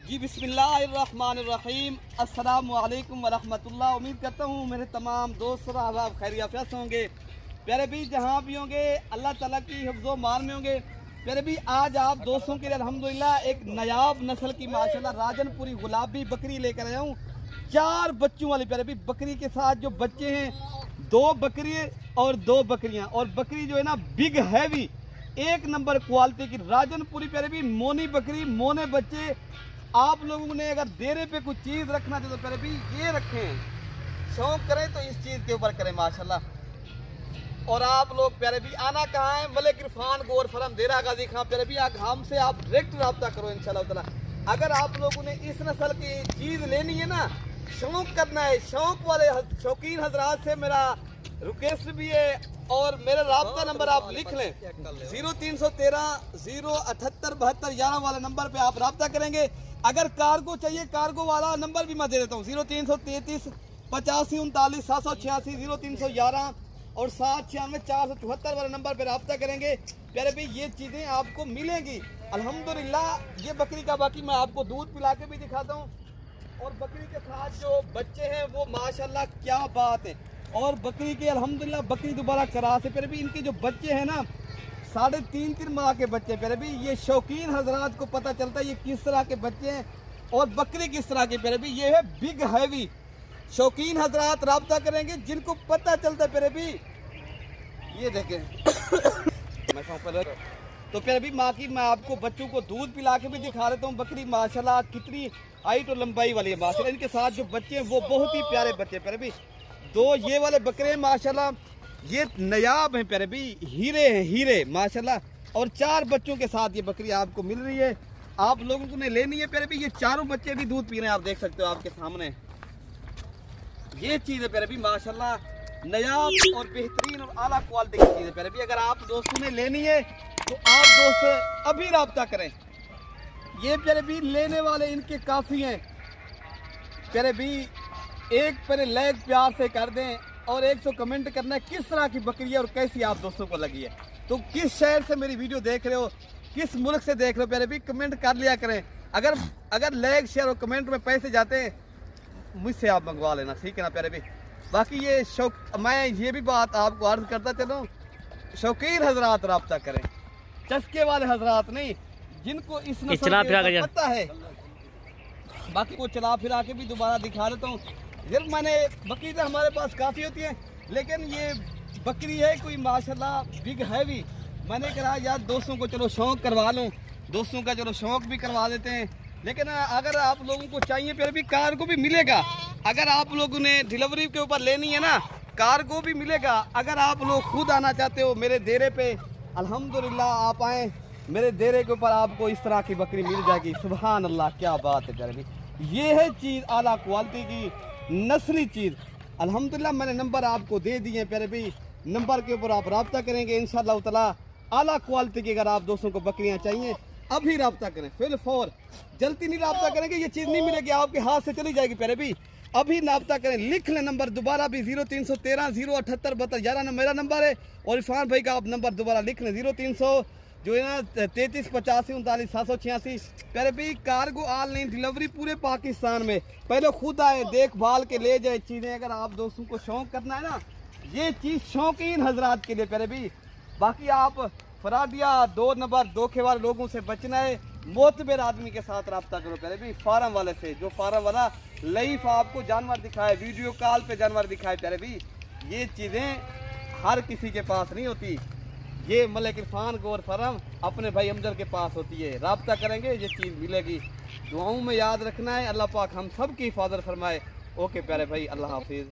जी बिस्मिल्लाहिर्रहमानिर्रहीम, अस्सलामु अलैकुम वरहमतुल्लाह। उम्मीद करता हूँ मेरे तमाम दोस्त और अहबाब खैरियत होंगे। प्यारे भी जहाँ भी होंगे अल्लाह ताला की हिफ्ज़ो मान में होंगे। प्यारे भी आज आप दोस्तों के लिए अल्हम्दुलिल्लाह एक नायाब नस्ल की माशाल्लाह राजनपुरी गुलाबी बकरी लेकर आया हूँ। 4 बच्चों वाली प्यारे भी बकरी के साथ जो बच्चे हैं 2 बकरी और 2 बकरियाँ, और बकरी जो है ना बिग हैवी एक नंबर क्वालिटी की राजनपुरी प्यारे भी मोनी बकरी, मोने बच्चे। आप लोगों ने अगर डेरे पे कुछ चीज़ रखना चाहिए तो प्यारे भी ये रखें, शौक करें तो इस चीज़ के ऊपर करें माशाल्लाह। और आप लोग प्यारे भी आना कहाँ है, मलिक इरफान गोर फरम देरा गाजी खां प्यारे भी हमसे आप डायरेक्ट रब्ता करो इंशाल्लाह ताला। अगर आप लोगों ने इस नस्ल की चीज़ लेनी है ना, शौक करना है, शौक वाले शौकीन हजरात से मेरा रिक्वेस्ट भी है और मेरा राब्ता नंबर आप लिख लें 0313 078 72 11 वाले नंबर पे आप राब्ता करेंगे। अगर कार्गो चाहिए कार्गो वाला नंबर भी मैं दे देता हूँ 0333 85 39 786 0311 और 796 474 वाले नंबर पे राब्ता करेंगे। प्यारे भाई ये चीज़ें आपको मिलेंगी अल्हम्दुलिल्लाह। ये बकरी का बाकी मैं आपको दूध पिला के भी दिखाता हूँ और बकरी के साथ जो बच्चे हैं वो माशाल्लाह क्या बात है। और बकरी के अल्हम्दुलिल्लाह बकरी दोबारा करा से प्यारे भी इनके जो बच्चे हैं ना 3.5 माह के बच्चे प्यारे भी ये शौकीन हजरात को पता चलता है ये किस तरह के बच्चे हैं और बकरी किस तरह के प्यारे भी। ये है बिग हैवी, शौकीन हजरात राब्ता करेंगे जिनको पता चलता है प्यारे भी। ये देखें तो प्यारे भी माँ की मैं आपको बच्चों को दूध पिला के भी दिखा देता हूँ। बकरी माशाल्लाह कितनी हाइट और लंबाई वाली है माशाल्लाह। इनके साथ जो बच्चे हैं वो बहुत ही प्यारे बच्चे प्यारे भी। 2 ये वाले बकरे माशाल्लाह ये नायाब हैं प्यारे भी, हीरे हैं हीरे माशाल्लाह। और 4 बच्चों के साथ ये बकरी आपको मिल रही है, आप लोगों ने लेनी है प्यारे भी। ये चारों बच्चे भी दूध पी रहे हैं, आप देख सकते हो आपके सामने। ये चीज़ है प्यारे भी माशाल्लाह नायाब और बेहतरीन और आला क्वालिटी की चीज़ है प्यारे भी। अगर आप दोस्तों ने लेनी है तो आप दोस्त अभी राब्ता करें। ये प्यारे भी लेने वाले इनके काफ़ी हैं प्यारे भी। एक पहले लाइक प्यार से कर दें और 100 कमेंट करना है किस तरह की बकरी है और कैसी आप दोस्तों को लगी है। तो किस शहर से मेरी वीडियो देख रहे हो, किस मुल्क से देख रहे हो प्यारे भी कमेंट कर लिया करें। अगर लाइक शेयर और कमेंट में पैसे जाते हैं मुझसे आप मंगवा लेना, ठीक है ना प्यारे भी। बाकी ये शौक मैं ये भी बात आपको अर्ज करता चलूँ, शौकीन हजरात राब्ता करें, चस्के वाले हजरात नहीं, जिनको इस नस्ल के पता है। बाकी को चला फिरा के भी दोबारा दिखा देता हूँ। यार मैंने बकरी तो हमारे पास काफ़ी होती है लेकिन ये बकरी है कोई माशाल्लाह बिग हैवी। मैंने कहा यार दोस्तों को चलो शौक करवा लूँ, दोस्तों का चलो शौक भी करवा देते हैं। लेकिन अगर आप लोगों को चाहिए फिर भी कार्गो भी मिलेगा। अगर आप लोगों ने डिलीवरी के ऊपर लेनी है ना कार्गो भी मिलेगा। अगर आप लोग खुद आना चाहते हो मेरे डेरे पे अल्हम्दुलिल्लाह आप आएँ मेरे डेरे के ऊपर, आपको इस तरह की बकरी मिल जाएगी। सुभान अल्लाह क्या बात है प्यारे। ये है चीज़ आला क्वालिटी की नस्ली चीज़ अल्हम्दुलिल्लाह। मैंने नंबर आपको दे दिए प्यारे भाई, नंबर के ऊपर आप राब्ता करेंगे इंशाअल्लाह ताला। आला क्वालिटी की अगर आप दोस्तों को बकरियां चाहिए अभी राब्ता करें, फिल फौर, जल्दी नहीं राब्ता करेंगे ये चीज़ नहीं मिलेगी, आपके हाथ से चली जाएगी प्यारे भाई। अभी राब्ता करें, लिख लें नंबर दोबारा भी 0313 078 72 11 मेरा नंबर है और इरफान भाई का आप नंबर दोबारा लिख लें 0300 जो है ना 33 85 39 786 प्यारे भाई। कार्गो ऑनलाइन डिलीवरी पूरे पाकिस्तान में, पहले खुद आए देखभाल के ले जाए चीज़ें। अगर आप दोस्तों को शौक करना है ना ये चीज़ शौकीन हजरात के लिए प्यारे भाई। बाकी आप फराडिया 2 नंबर धोखे वाले लोगों से बचना है, मोतबर आदमी के साथ रब्ता करो प्यारे भाई। फार्म वाले से जो फार्म वाला लाइफ आपको जानवर दिखाए, वीडियो कॉल पे जानवर दिखाए प्यारे भाई, ये चीज़ें हर किसी के पास नहीं होती। ये मलिक इरफान गोर फरम अपने भाई अमजद के पास होती है, राब्ता करेंगे ये चीज़ मिलेगी। दुआओं में याद रखना है, अल्लाह पाक हम सब की हिफाजत फरमाए। ओके प्यारे भाई, अल्लाह हाफिज़।